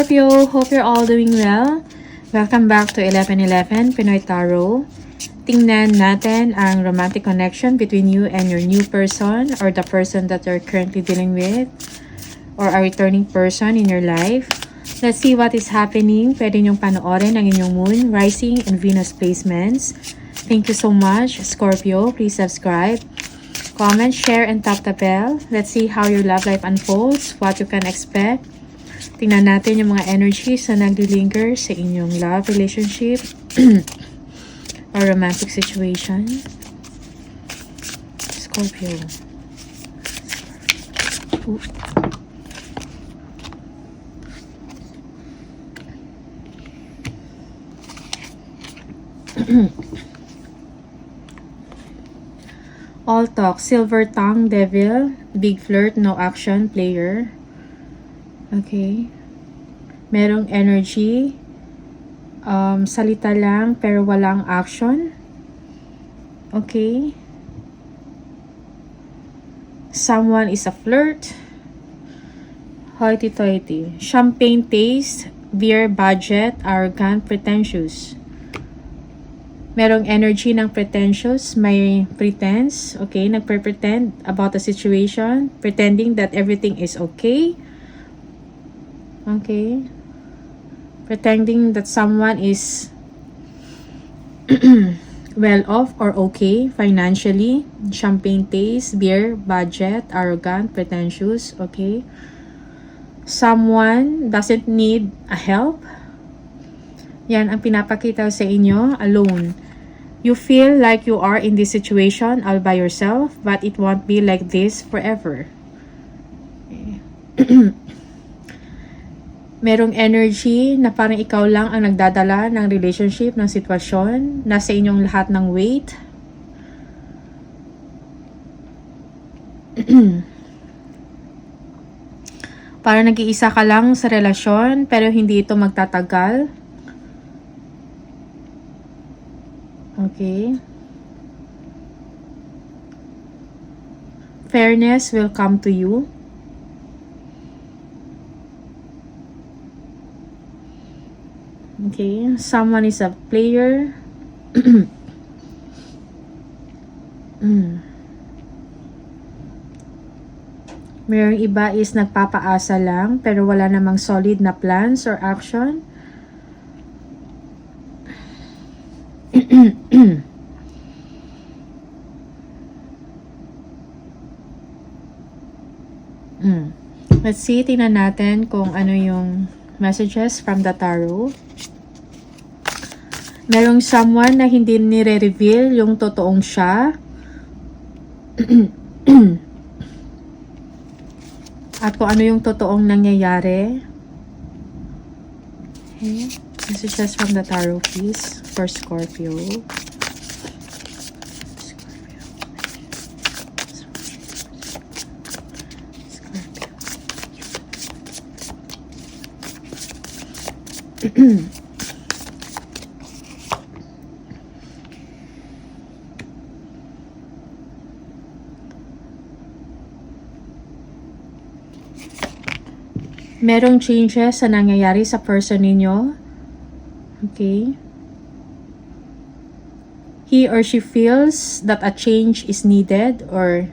Scorpio, hope you're all doing well. Welcome back to 1111 Pinoy Tarot. Tingnan natin ang romantic connection between you and your new person or the person that you're currently dealing with or a returning person in your life. Let's see what is happening. Pwede niyong panoorin ang inyong moon, rising, and Venus placements. Thank you so much, Scorpio. Please subscribe, comment, share, and tap the bell. Let's see how your love life unfolds, what you can expect. Tingnan natin yung mga energies na nagli-linger sa inyong love relationship or romantic situation. Scorpio. Ooh. All talk, silver tongue, devil, big flirt, no action, player. Okay. Merong energy. Salita lang pero walang action. Okay. Someone is a flirt. Hoity-toity. Champagne taste, beer budget, arrogant, pretentious. Merong energy ng pretentious, may pretense, okay, nagpre-pretend about the situation, pretending that everything is okay. Okay. Pretending that someone is well off or okay financially. Champagne taste, beer, budget, arrogant, pretentious, okay. Someone doesn't need a help. Yan ang pinapakita sa inyo, alone. You feel like you are in this situation all by yourself, but it won't be like this forever. Okay. Merong energy na parang ikaw lang ang nagdadala ng relationship, ng sitwasyon. Nasa inyong lahat ng weight. Parang nag-iisa ka lang sa relasyon, pero hindi ito magtatagal. Okay. Fairness will come to you. Okay. Someone is a player. Mayroong iba is nagpapaasa lang pero wala namang solid na plans or action. Let's see, tingnan natin kung ano yung messages from the tarot. Merong someone na hindi nire-reveal yung totoong siya. At kung ano yung totoong nangyayari. Okay. Messages from the tarot, please, for Scorpio. Merong changes na nangyayari sa person ninyo. Okay. He or she feels that a change is needed or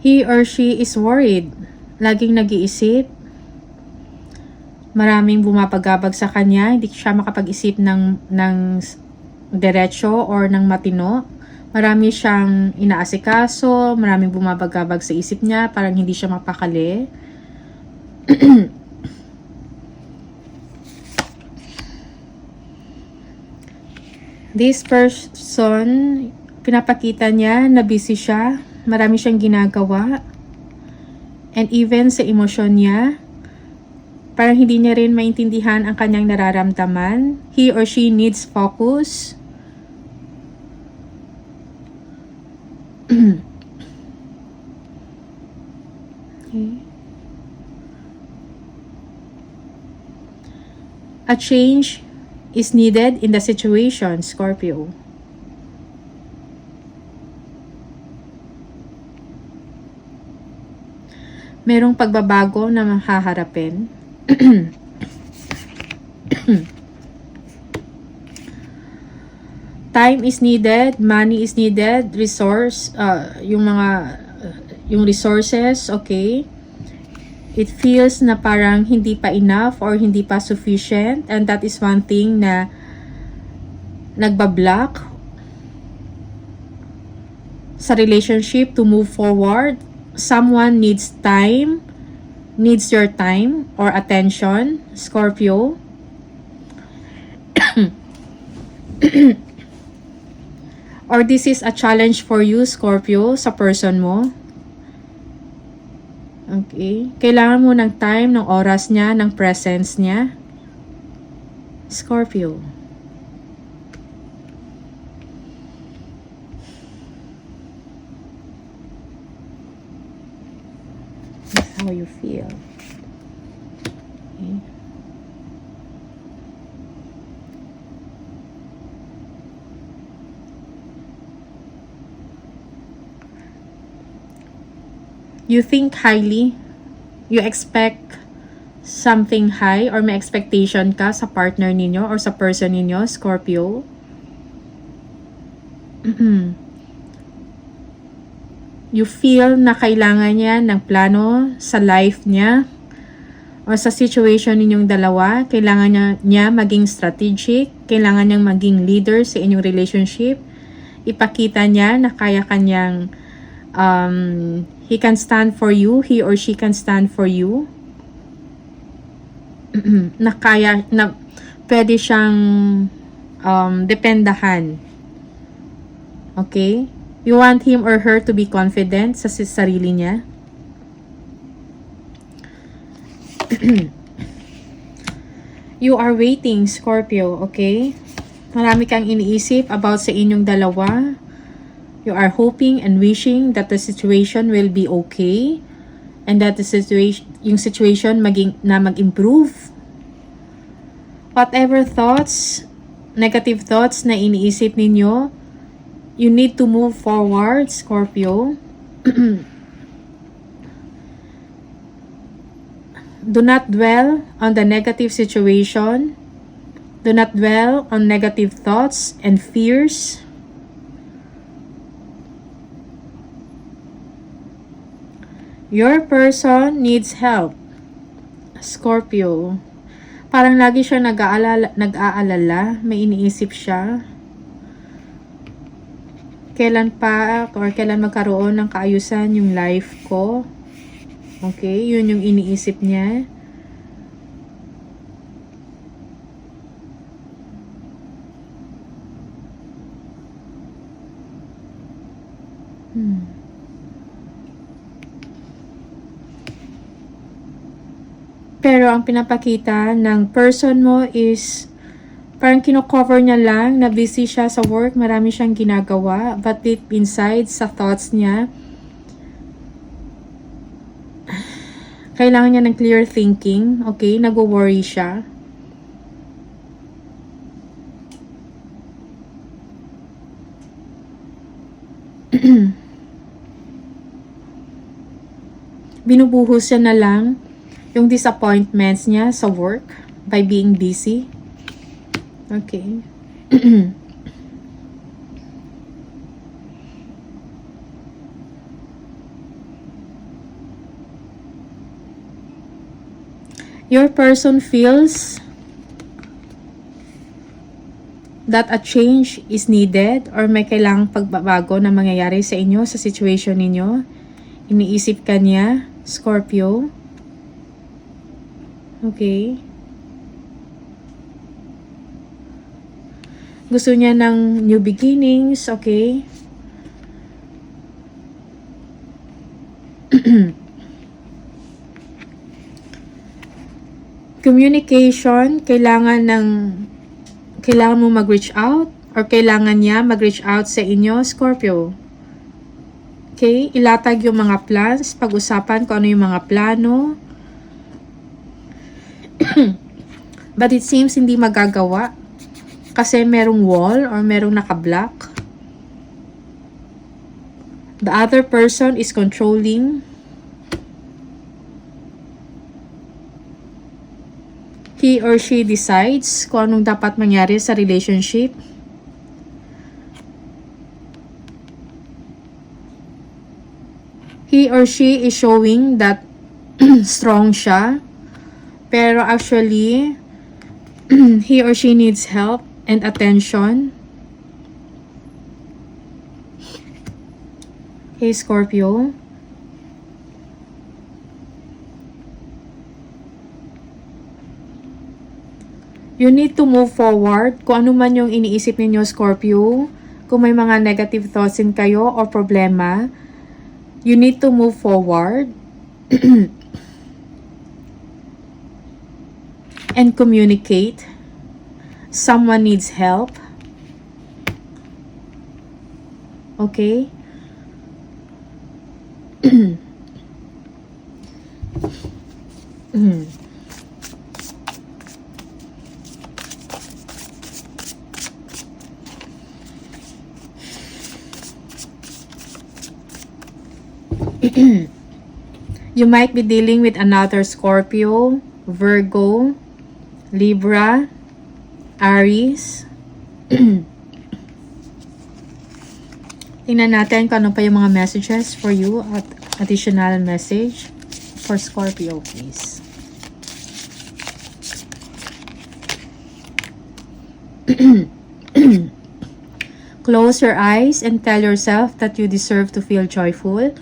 he or she is worried. Laging nag-iisip. Maraming bumapagabag sa kanya. Hindi siya makapag-isip ng diretso or ng matino. Marami siyang inaasikaso, maraming bumabagabag sa isip niya, parang hindi siya mapakali. This person, pinapakita niya na busy siya, marami siyang ginagawa. And even sa emosyon niya, parang hindi niya rin maintindihan ang kanyang nararamdaman. He or she needs focus. Okay. A change is needed in the situation, Scorpio. merong pagbabago na mahaharapin. Time is needed, money is needed, yung resources, okay? It feels na parang hindi pa enough or hindi pa sufficient, and that is one thing na nagbablock sa relationship to move forward. Someone needs time, needs your time or attention, Scorpio. Or this is a challenge for you, Scorpio, sa person mo. Okay. Kailangan mo ng time, ng oras niya, ng presence niya. Scorpio. That's how you feel. Okay. You think highly, you expect something high or may expectation ka sa partner ninyo or sa person ninyo, Scorpio. You feel na kailangan niya ng plano sa life niya or sa situation ninyong dalawa. Kailangan niya maging strategic, kailangan niyang maging leader sa inyong relationship. Ipakita niya na kaya kanyang he can stand for you, he or she can stand for you. Na kaya, na pwede siyang dependahan. Okay? You want him or her to be confident sa sarili niya. You are waiting, Scorpio, okay? Marami kang iniisip about sa inyong dalawa. You are hoping and wishing that the situation will be okay and that yung situation mag-improve. Whatever thoughts, negative thoughts na iniisip ninyo, you need to move forward, Scorpio. Do not dwell on the negative situation. Do not dwell on negative thoughts and fears. Your person needs help, Scorpio. Parang lagi siya nag-aalala, may iniisip siya. Kailan pa or kailan magkaroon ng kaayusan yung life ko? Okay, yun yung iniisip niya. Pero ang pinapakita ng person mo is parang kino-cover niya lang na busy siya sa work, marami siyang ginagawa, but deep inside sa thoughts niya, kailangan niya ng clear thinking, okay? Nag-worry siya. Binubuhos siya na lang yung disappointments niya sa work by being busy. Okay. Your person feels that a change is needed or may kailangang pagbabago na mangyayari sa inyo, sa situation ninyo. Iniisip ka niya, Scorpio. Okay. Gusto niya ng new beginnings, okay? Communication, kailangan mo mag-reach out or kailangan niya mag-reach out sa inyo, Scorpio. Okay, ilatag yung mga plans, pag-usapan kung ano yung mga plano. But it seems hindi magagawa kasi merong wall or merong naka-block. The other person is controlling. He or she decides kung anong dapat mangyari sa relationship. He or she is showing that strong siya. Pero actually, he or she needs help and attention. Okay, Scorpio. You need to move forward. Kung ano man yung iniisip ninyo, Scorpio, kung may mga negative thoughts din kayo or problema, you need to move forward and communicate. Someone needs help. Okay? You might be dealing with another Scorpio, Virgo, Libra, Aries. Tingnan natin kung ano pa yung mga messages for you at additional message for Scorpio, please. Close your eyes and tell yourself that you deserve to feel joyful.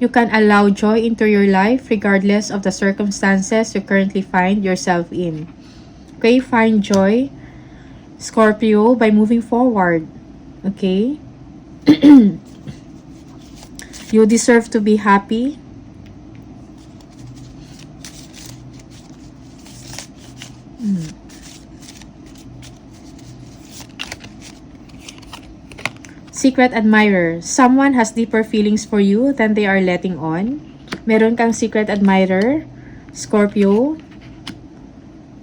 You can allow joy into your life regardless of the circumstances you currently find yourself in. Okay, find joy, Scorpio, by moving forward. Okay? You deserve to be happy. Secret admirer. Someone has deeper feelings for you than they are letting on. Meron kang secret admirer, Scorpio.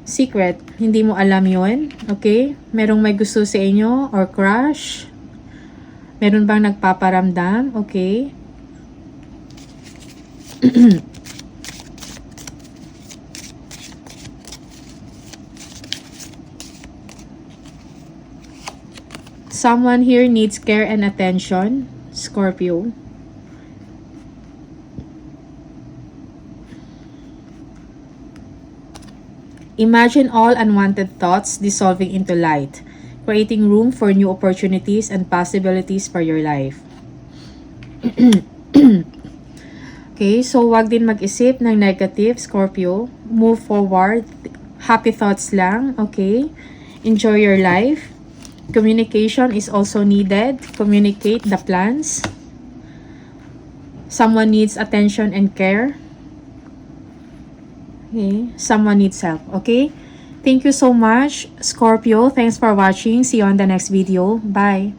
Secret. Hindi mo alam yon. Okay? Merong may gusto sa inyo or crush. Meron bang nagpaparamdam? Okay? Someone here needs care and attention, Scorpio. Imagine all unwanted thoughts dissolving into light, creating room for new opportunities and possibilities for your life. Okay, so wag din mag-isip ng negative, Scorpio. Move forward. Happy thoughts lang, okay? Enjoy your life. Communication is also needed. Communicate the plans. Someone needs attention and care. Okay, someone needs help, okay? Thank you so much, Scorpio. Thanks for watching. See you on the next video. Bye.